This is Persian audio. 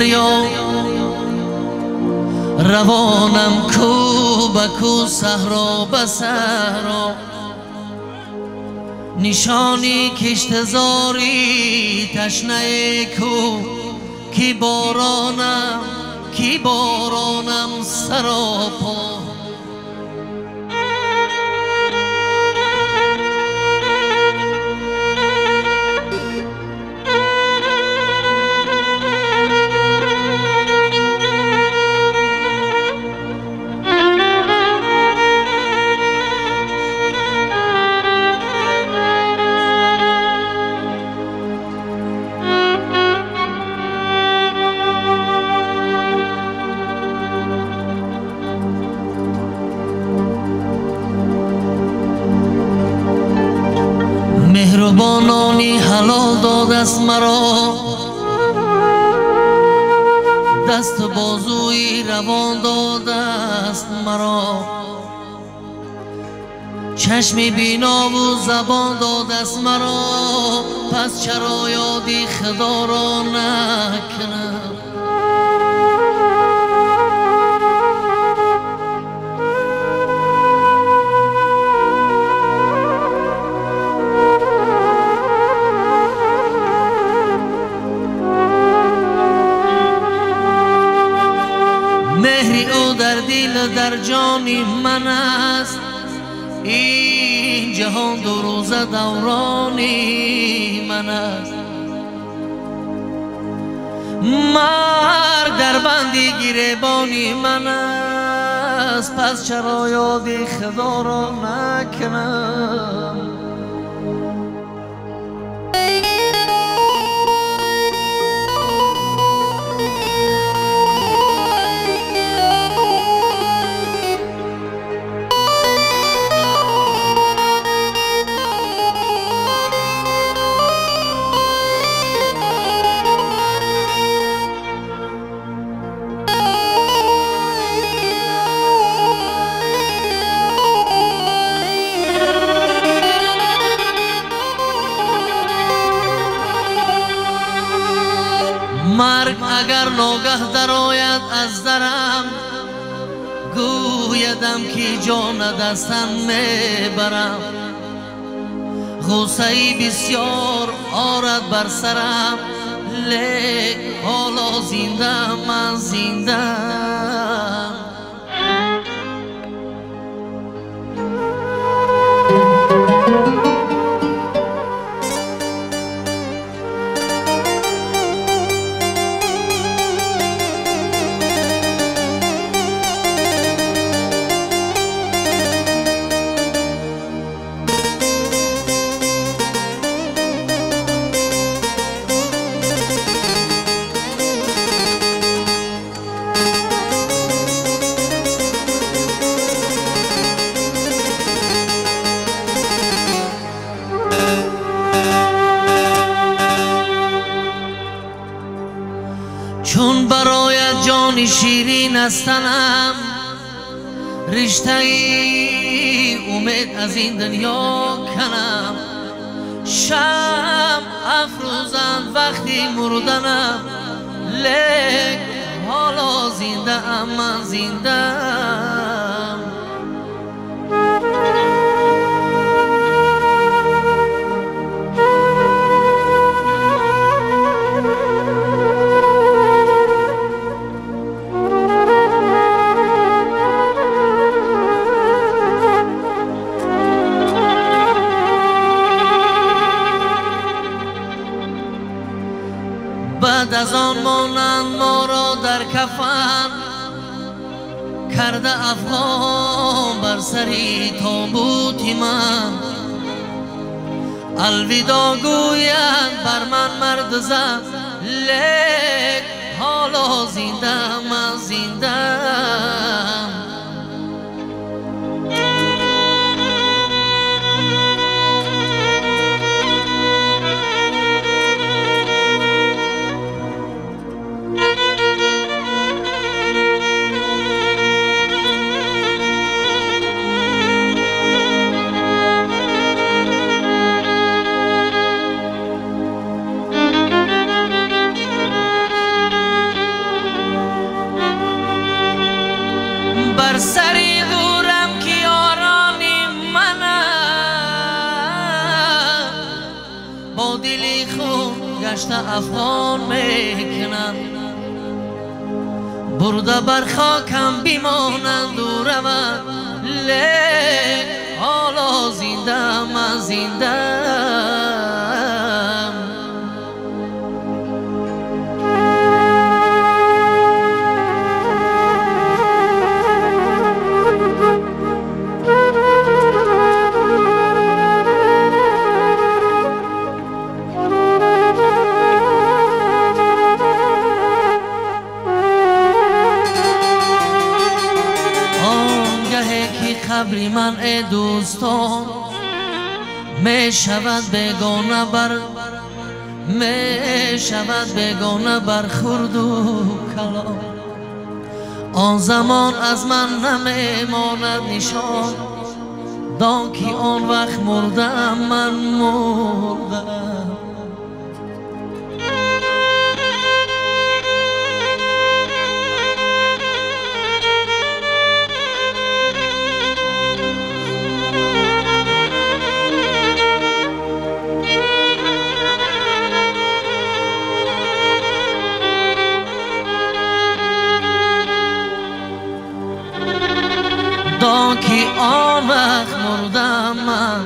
دریا روانم کو به کو صحرا به صحرا نشانی کشتزاری تشنه کو کی بارانم سراپا مهربانانی حلال داده است مرا دست بازوی روان داده است مرا چشم بینا و زبان داده است مرا پس چرا یادی خدا را نکنم مهری او در دل در جانی من است این جهان دو روزه دورانی من است مرگ در بندی گریبانی من است پس چرا یادی خدا را نکنم مرگ اگر ناگه در آید از درم گویدم که جان دستم میبرم غصه بسیار آرد بر سرم لیک حالا زنده من زنده چون برایت جان شیرین از تنم رشته امید از این دنیا کنم شم افروزند وقتی مردنم لیک حالا زنده ام من زنده ام بعد از آن مانند ما را در کفن کرده افغان بر سری تابوت من الوداع گویند بر من مرد زن لیک حالا زنده من زنده گذشته افغان میکنند، برده بر خاکم بیمانند و روند، لیک حالا زنده من زنده. قبر من ای دوستان می شود بیگانه بر خرد و کلام. آن زمان از من نمی ماند نشان، دان که آن وقت مردم من مردم. دان که آن وقت مردم من